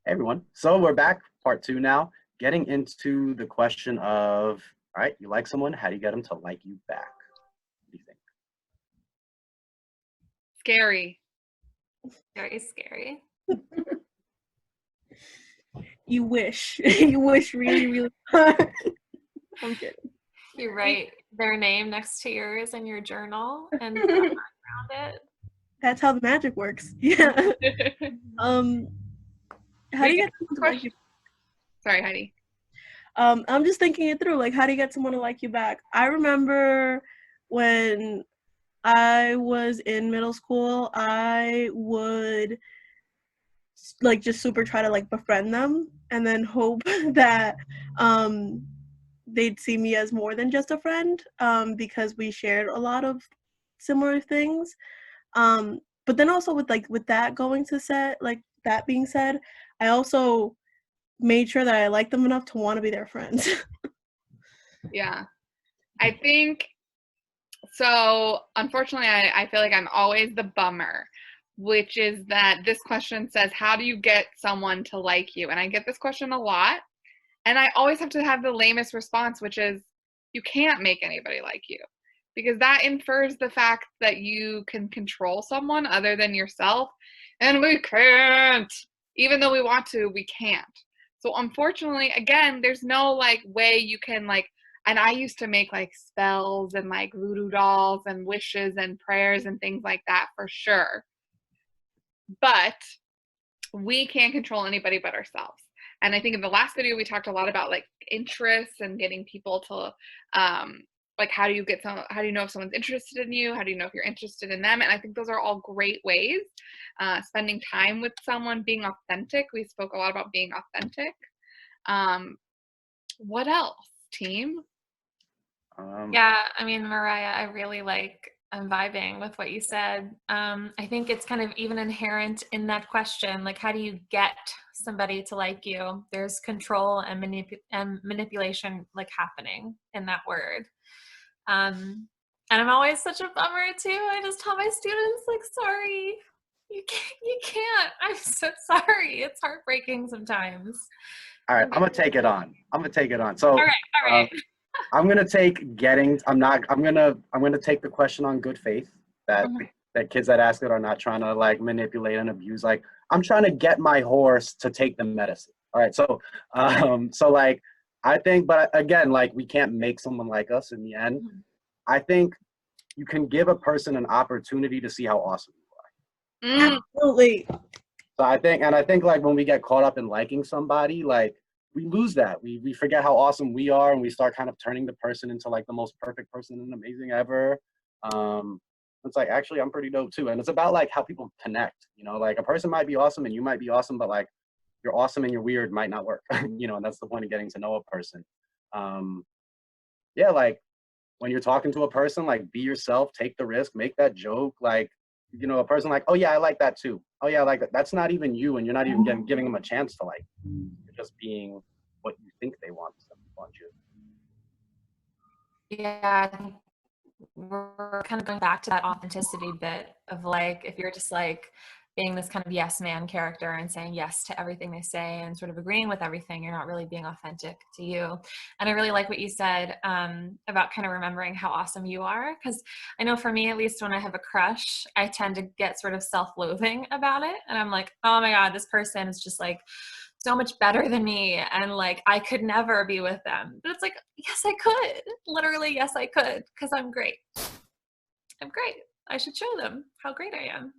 Hey everyone. So we're back, part two now, getting into the question of, all right, you like someone, how do you get them to like you back? What do you think? Scary. Very scary. You wish. You wish really, really hard. I'm kidding. You write their name next to yours in your journal and put a heart around it. That's how the magic works. Yeah. How do you get someone to like you? Sorry, Heidi. I'm just thinking it through. Like, how do you get someone to like you back? I remember when I was in middle school, I would like just super try to like befriend them and then hope that they'd see me as more than just a friend, because we shared a lot of similar things. But then also with that going to set, like that being said, I also made sure that I liked them enough to want to be their friends. Yeah. I think, so unfortunately, I feel like I'm always the bummer, which is that this question says, how do you get someone to like you? And I get this question a lot. And I always have to have the lamest response, which is, you can't make anybody like you. Because that infers the fact that you can control someone other than yourself. And we can't. Even though we want to, we can't. So unfortunately, again, there's no like way you can like, and I used to make like spells and like voodoo dolls and wishes and prayers and things like that for sure. But we can't control anybody but ourselves. And I think in the last video, we talked a lot about like interests and getting people to, like, how do you know if someone's interested in you? How do you know if you're interested in them? And I think those are all great ways. Spending time with someone, being authentic. We spoke a lot about being authentic. What else, team? Yeah, I mean, Mariah, I really I'm vibing with what you said. I think it's kind of even inherent in that question, like how do you get somebody to like you? There's control and manipulation like happening in that word. And I'm always such a bummer too. I just tell my students like, sorry, you can't. I'm so sorry. It's heartbreaking sometimes. All right, I'm gonna take it on. So all right. I'm gonna take I'm gonna take the question on good faith that that kids that ask it are not trying to like manipulate and abuse. Like, I'm trying to get my horse to take the medicine. All right, so so like I think, but again, like we can't make someone like us in the end. I think you can give a person an opportunity to see how awesome you are. Absolutely. So I think like when we get caught up in liking somebody, like we lose that. We forget how awesome we are, and we start kind of turning the person into like the most perfect person and amazing ever. It's like, actually, I'm pretty dope too. And it's about like how people connect, you know, like a person might be awesome and you might be awesome, but like you're awesome and you're weird might not work, you know, and that's the point of getting to know a person. Yeah, like when you're talking to a person, like be yourself, take the risk, make that joke. Like, you know, a person like, oh yeah, I like that too. Oh yeah, I like that. That's not even you, and you're not even giving them a chance to like. You're just being what you think they want you. Yeah, I think we're kind of going back to that authenticity bit of like, if you're just like being this kind of yes man character and saying yes to everything they say and sort of agreeing with everything, you're not really being authentic to you. And I really like what you said about kind of remembering how awesome you are, because I know for me, at least when I have a crush, I tend to get sort of self-loathing about it, and I'm like, oh my god, this person is just like so much better than me, and like I could never be with them. But it's like, yes I could, literally yes I could, because I'm great. I should show them how great I am.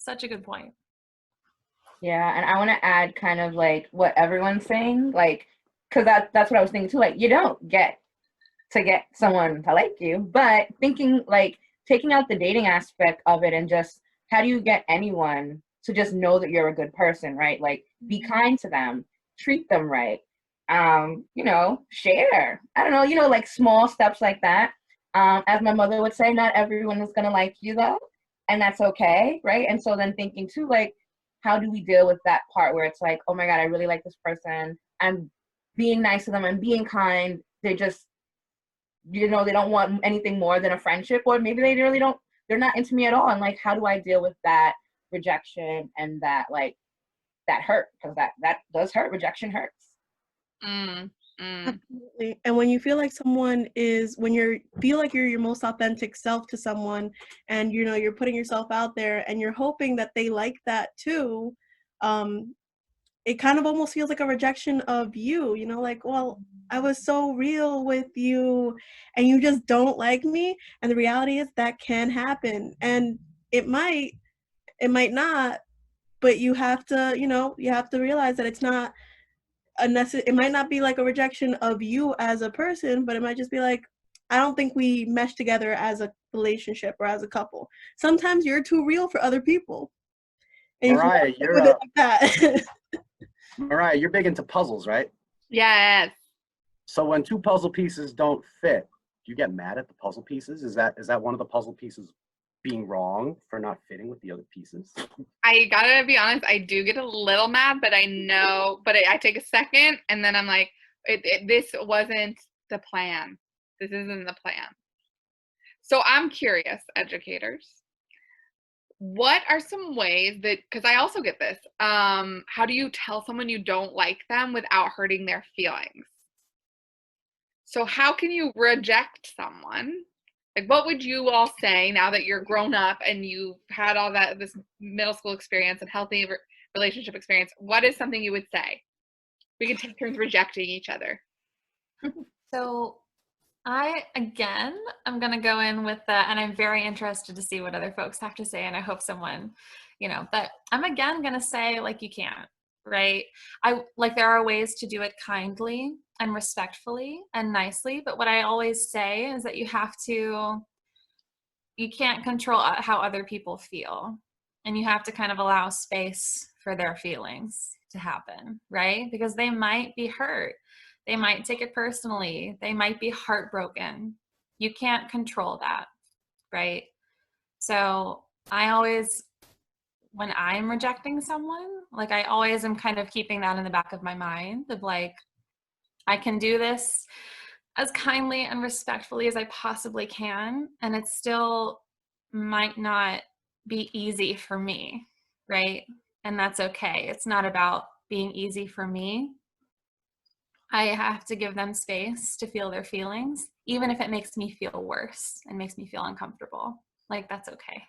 Such a good point. Yeah, and I want to add kind of like what everyone's saying, like, because that's what I was thinking too. Like, you don't get to get someone to like you, but thinking like taking out the dating aspect of it and just how do you get anyone to just know that you're a good person, right? Like, be kind to them, treat them right, you know, share. I don't know, you know, like small steps like that. As my mother would say, not everyone is gonna like you though, and that's okay, right? And so then thinking too, like, how do we deal with that part where it's like, oh my god, I really like this person, I'm being nice to them, I'm being kind, they just, you know, they don't want anything more than a friendship, or maybe they really don't, they're not into me at all, and like, how do I deal with that rejection and that like that hurt, because that does hurt. Rejection hurts. Absolutely. And when you feel like when you feel like you're your most authentic self to someone, and you know you're putting yourself out there and you're hoping that they like that too, it kind of almost feels like a rejection of you, you know, like, well, I was so real with you and you just don't like me. And the reality is that can happen, and it might not, but you have to, you know, you have to realize that it's not it might not be like a rejection of you as a person, but it might just be like, I don't think we mesh together as a relationship or as a couple. Sometimes you're too real for other people. And Mariah, you with it like that. Mariah, you're big into puzzles, right? Yes. So when two puzzle pieces don't fit, do you get mad at the puzzle pieces? Is that one of the puzzle pieces being wrong for not fitting with the other pieces? I gotta be honest, I do get a little mad, but I know, but I take a second and then I'm like, this wasn't the plan. This isn't the plan. So I'm curious, educators, what are some ways that, because I also get this, how do you tell someone you don't like them without hurting their feelings? So how can you reject someone? Like, what would you all say now that you're grown up and you've had all this middle school experience and healthy relationship experience? What is something you would say? We can take turns rejecting each other. So I'm going to go in with that, and I'm very interested to see what other folks have to say, and I hope someone, but I'm again going to say, like, you can't, right? There are ways to do it kindly and respectfully and nicely, but what I always say is that you can't control how other people feel, and you have to kind of allow space for their feelings to happen, right? Because they might be hurt. They might take it personally. They might be heartbroken. You can't control that, right? So when I'm rejecting someone, like, I always am kind of keeping that in the back of my mind of like, I can do this as kindly and respectfully as I possibly can, and it still might not be easy for me, right? And that's okay. It's not about being easy for me. I have to give them space to feel their feelings, even if it makes me feel worse and makes me feel uncomfortable. Like, that's okay.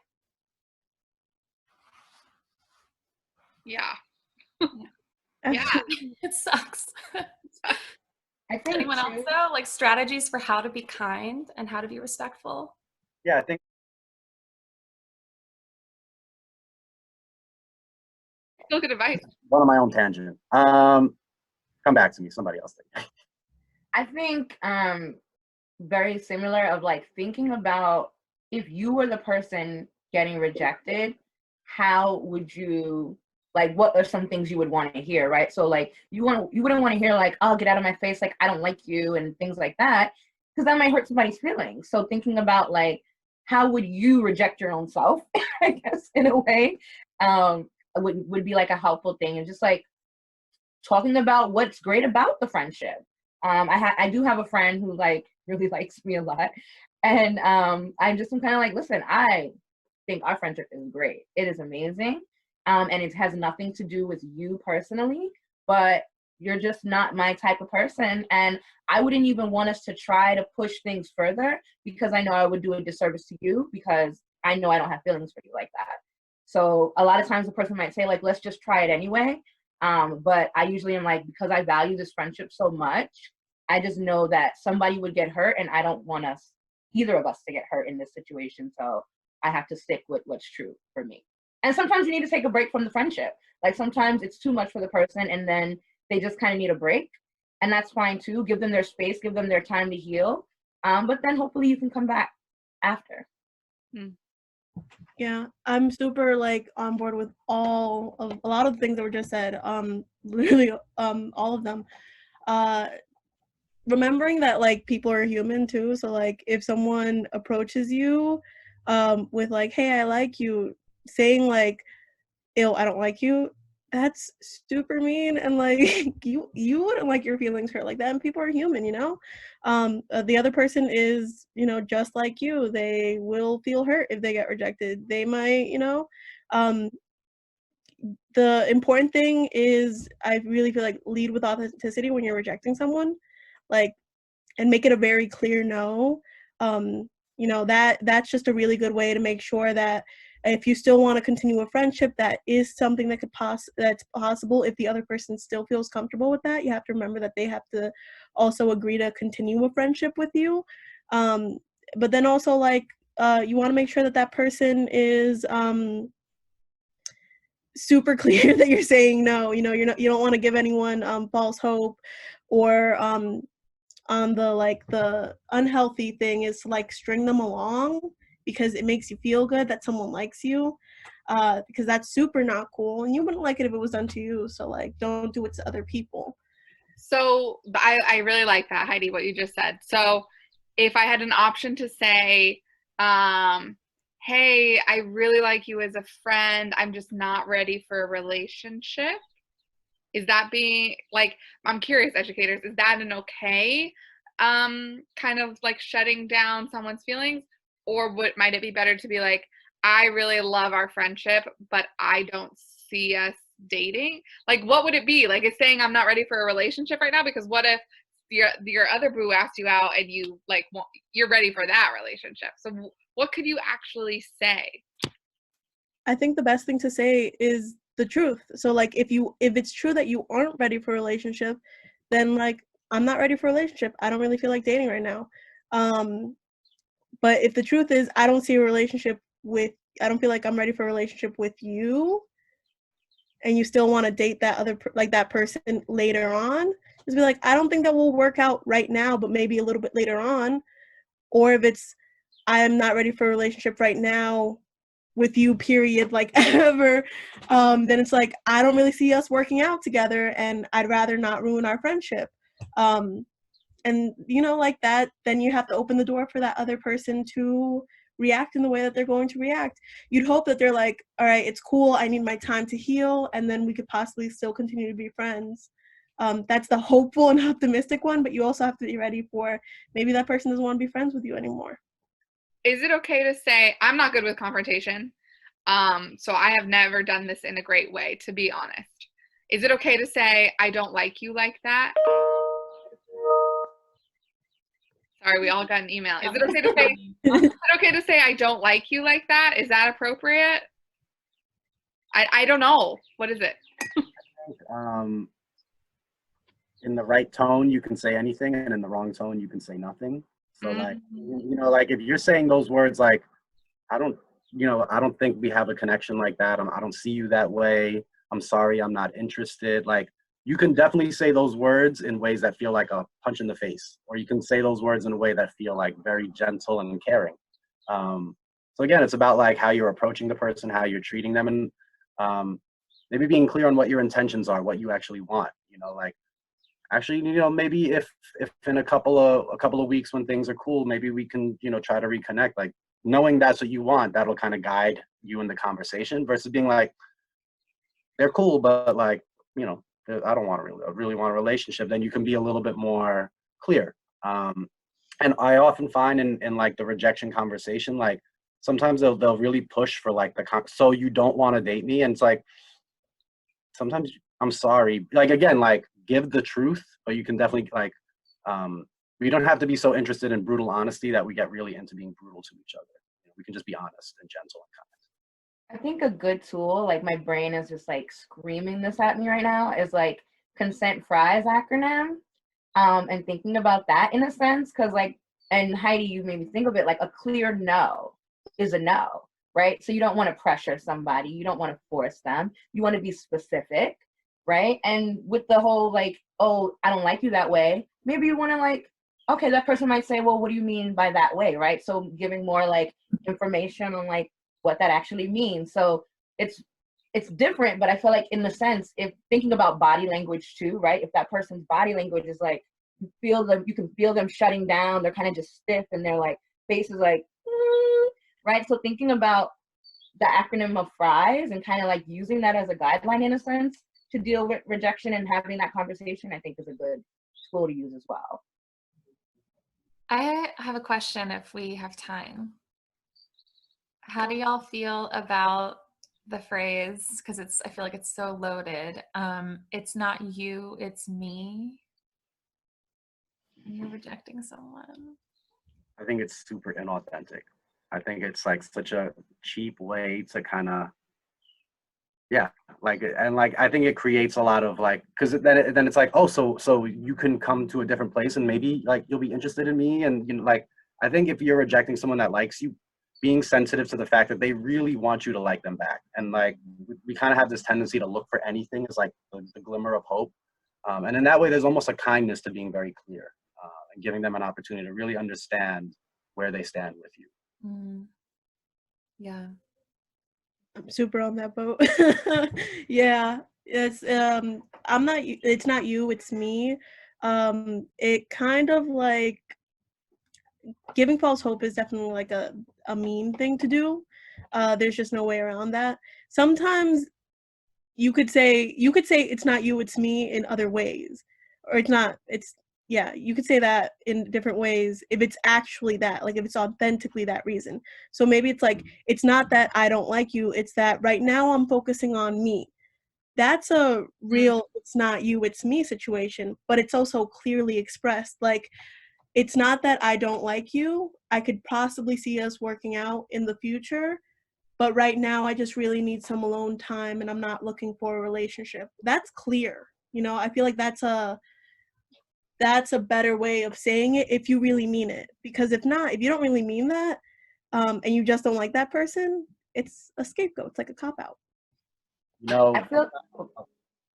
Yeah. Yeah, it sucks. I think Anyone else though, like strategies for how to be kind and how to be respectful? Yeah, I think Still good advice. one of my own tangent. Come back to me. Somebody else think. I think very similar of like thinking about if you were the person getting rejected, how would you, like, what are some things you would want to hear, right? So like you wouldn't want to hear like, oh, get out of my face, like I don't like you and things like that, because that might hurt somebody's feelings. So thinking about like how would you reject your own self, I guess, in a way, would be like a helpful thing. And just like talking about what's great about the friendship. I do have a friend who like really likes me a lot, and I'm kind of like, listen, I think our friendship is great. It is amazing, and it has nothing to do with you personally, but you're just not my type of person, and I wouldn't even want us to try to push things further because I know I would do a disservice to you, because I know I don't have feelings for you like that. So a lot of times the person might say like, let's just try it anyway. But I usually am like, because I value this friendship so much, I just know that somebody would get hurt, and I don't want either of us to get hurt in this situation. So I have to stick with what's true for me. And sometimes you need to take a break from the friendship. Like sometimes it's too much for the person, and then they just kind of need a break. And that's fine too. Give them their space, give them their time to heal. But then hopefully you can come back after. Yeah, I'm super like on board with a lot of the things that were just said. Literally, all of them. Remembering that like people are human too. So like if someone approaches you, with like, "Hey, I like you," saying like, "Ew, I don't like you," that's super mean, and like you wouldn't like your feelings hurt like that. And people are human, you know. The other person is, you know, just like you. They will feel hurt if they get rejected. They might, you know, the important thing is, I really feel like, lead with authenticity when you're rejecting someone, like, and make it a very clear no. You know, that's just a really good way to make sure that if you still want to continue a friendship, that is something that that's possible. If the other person still feels comfortable with that, you have to remember that they have to also agree to continue a friendship with you. But then also, like, you want to make sure that that person is super clear that you're saying no. You know, you don't want to give anyone false hope, or on the unhealthy thing is to, like, string them along because it makes you feel good that someone likes you, because that's super not cool, and you wouldn't like it if it was done to you. So, like, don't do it to other people. So I really like that, Heidi, what you just said. So if I had an option to say, hey, I really like you as a friend, I'm just not ready for a relationship, is that being, like, I'm curious, educators, is that an okay kind of like shutting down someone's feelings? Or might it be better to be like, I really love our friendship, but I don't see us dating? Like, what would it be? Like, it's saying I'm not ready for a relationship right now, because what if your other boo asked you out and you, like, you're ready for that relationship? So what could you actually say? I think the best thing to say is the truth. So, like, if it's true that you aren't ready for a relationship, then, like, I'm not ready for a relationship. I don't really feel like dating right now. But if the truth is, I don't feel like I'm ready for a relationship with you, and you still want to date that person later on, just be like, I don't think that will work out right now, but maybe a little bit later on. Or if it's, I am not ready for a relationship right now with you, period, like, ever, then it's like, I don't really see us working out together, and I'd rather not ruin our friendship. And, you know, like that, then you have to open the door for that other person to react in the way that they're going to react. You'd hope that they're like, all right, it's cool, I need my time to heal, and then we could possibly still continue to be friends. That's the hopeful and optimistic one, but you also have to be ready for, maybe that person doesn't want to be friends with you anymore. Is it okay to say, I'm not good with confrontation, so I have never done this in a great way, to be honest? Is it okay to say, I don't like you like that? Sorry, we all got an email. Is it okay to say, I don't like you like that? Is that appropriate? I don't know. What is it? In the right tone, you can say anything, and in the wrong tone, you can say nothing. So, like, you know, like, if you're saying those words, like, I don't think we have a connection like that. I don't see you that way. I'm sorry, I'm not interested. Like, you can definitely say those words in ways that feel like a punch in the face, or you can say those words in a way that feel like very gentle and caring. So again, it's about, like, how you're approaching the person, how you're treating them, and maybe being clear on what your intentions are, what you actually want. You know, like, actually, you know, maybe if in a couple of weeks when things are cool, maybe we can, you know, try to reconnect. Like, knowing that's what you want, that'll kind of guide you in the conversation, versus being like, they're cool, but, like, you know, I don't really want a relationship. Then you can be a little bit more clear. And I often find in like the rejection conversation, like, sometimes they'll really push for, like, so you don't want to date me, and it's like, sometimes, I'm sorry, like, again, like, give the truth, but you can definitely, like, we don't have to be so interested in brutal honesty that we get really into being brutal to each other. We can just be honest and gentle and kind. I think a good tool, like, my brain is just like screaming this at me right now, is like consent fries acronym. And thinking about that in a sense, because, like, and Heidi, you made me think of it, like, a clear no is a no, right? So you don't want to pressure somebody, you don't want to force them, you want to be specific, right? And with the whole, like, oh, I don't like you that way, maybe you want to, like, okay, that person might say, well, what do you mean by that way, right? So giving more, like, information on, like, what that actually means. So it's different, but I feel like, in the sense, if thinking about body language too, right? If that person's body language is like, you can feel them shutting down, they're kind of just stiff, and their, like, face is like, right? So thinking about the acronym of fries and kind of, like, using that as a guideline in a sense to deal with rejection and having that conversation, I think is a good tool to use as well. I have a question if we have time. How do y'all feel about the phrase, because I feel like it's so loaded. It's not you, it's me. You're rejecting someone. I think it's super inauthentic. I think it's like such a cheap way to kind of, yeah, like, and like, I think it creates a lot of like, because then it's like, oh, so you can come to a different place and maybe like you'll be interested in me, and you know, like, I think if you're rejecting someone that likes you, being sensitive to the fact that they really want you to like them back, and like we kind of have this tendency to look for anything as like the glimmer of hope, and in that way, there's almost a kindness to being very clear, and giving them an opportunity to really understand where they stand with you. Mm. Yeah. I'm super on that boat. Yeah, it's I'm not it's not you, it's me. It kind of like giving false hope is definitely like a mean thing to do. There's just no way around that. Sometimes you could say it's not you, it's me in other ways. Or it's yeah, you could say that in different ways if it's actually that, like if it's authentically that reason. So maybe it's like, it's not that I don't like you, it's that right now I'm focusing on me. That's a real it's not you, it's me situation, but it's also clearly expressed. Like, it's not that I don't like you. I could possibly see us working out in the future, but right now I just really need some alone time and I'm not looking for a relationship. That's clear. You know, I feel like that's a better way of saying it if you really mean it. Because if not, if you don't really mean that, and you just don't like that person, it's a scapegoat. It's like a cop out. No, I feel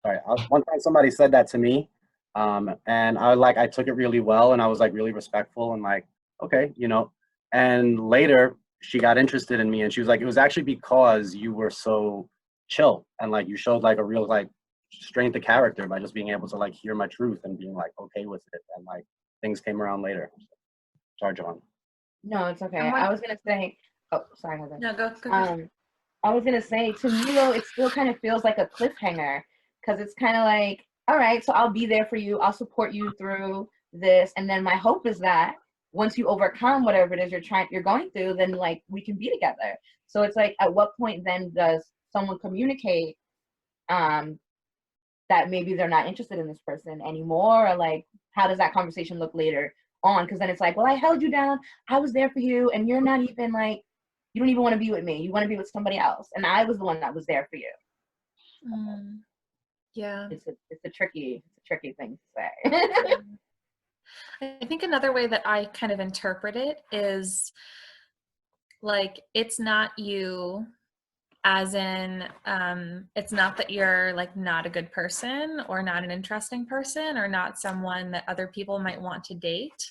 sorry. One time somebody said that to me, and I took it really well, and I was like really respectful and like, okay, you know. And later she got interested in me, and she was like, it was actually because you were so chill and like you showed like a real like strength of character by just being able to like hear my truth and being like okay with it, and like things came around later. Sorry, John. no, it's okay. And I was gonna say, oh, sorry, Heather. No, go. I was gonna say, to me though, it still kind of feels like a cliffhanger, because it's kind of like, all right, so I'll be there for you, I'll support you through this, and then my hope is that once you overcome whatever it is you're going through, then like we can be together. So it's like, at what point then does someone communicate that maybe they're not interested in this person anymore, or like how does that conversation look later on? Because then it's like, well, I held you down, I was there for you, and you're not even like, you don't even want to be with me, you want to be with somebody else, and I was the one that was there for you. Yeah. It's a tricky thing to say. I think another way that I kind of interpret it is like, it's not you, as in it's not that you're like not a good person or not an interesting person or not someone that other people might want to date.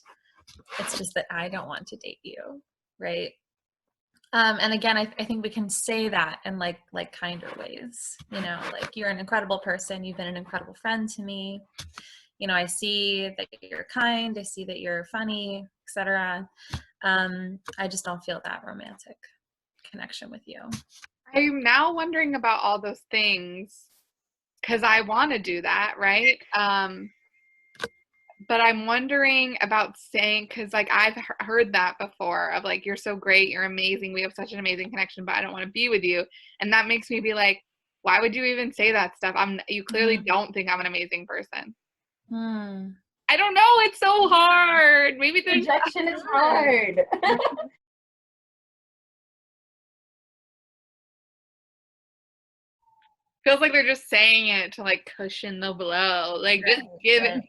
It's just that I don't want to date you, right? And again, I think we can say that in like kinder ways, you know, like, you're an incredible person, you've been an incredible friend to me, you know, I see that you're kind, I see that you're funny, etc. I just don't feel that romantic connection with you. I'm now wondering about all those things because I want to do that, right? But I'm wondering about saying, because like I've heard that before of like, you're so great, you're amazing, we have such an amazing connection, but I don't want to be with you. And that makes me be like, why would you even say that stuff? You clearly don't think I'm an amazing person. I don't know, it's so hard. Maybe there's Rejection is hard. feels like they're just saying it to like cushion the blow, like just give it.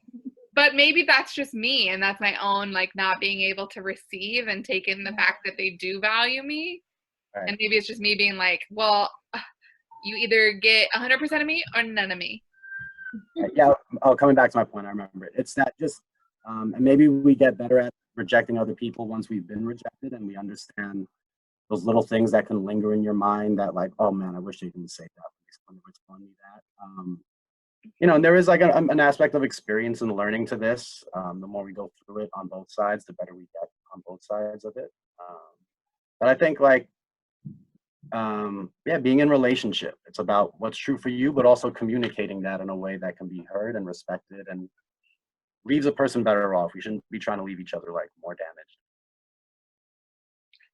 But maybe that's just me, and that's my own like not being able to receive and take in the fact that they do value me. Right. And maybe it's just me being like, well, you either get 100% of me or none of me. Yeah. Oh, coming back to my point, I remember it. It's that just, and maybe we get better at rejecting other people once we've been rejected, and we understand those little things that can linger in your mind that like, oh man, I wish they didn't say that when they were telling me that. You know, and there is like an aspect of experience and learning to this. The more we go through it on both sides, the better we get on both sides of it. But I think like, yeah, being in relationship, it's about what's true for you, but also communicating that in a way that can be heard and respected and leaves a person better off. We shouldn't be trying to leave each other like more damaged.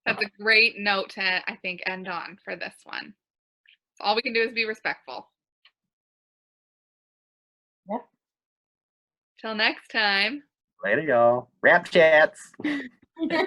That's a great note to, I think, end on for this one. All we can do is be respectful. Yep. Till next time. Later, y'all. RAPP Chats. Yeah.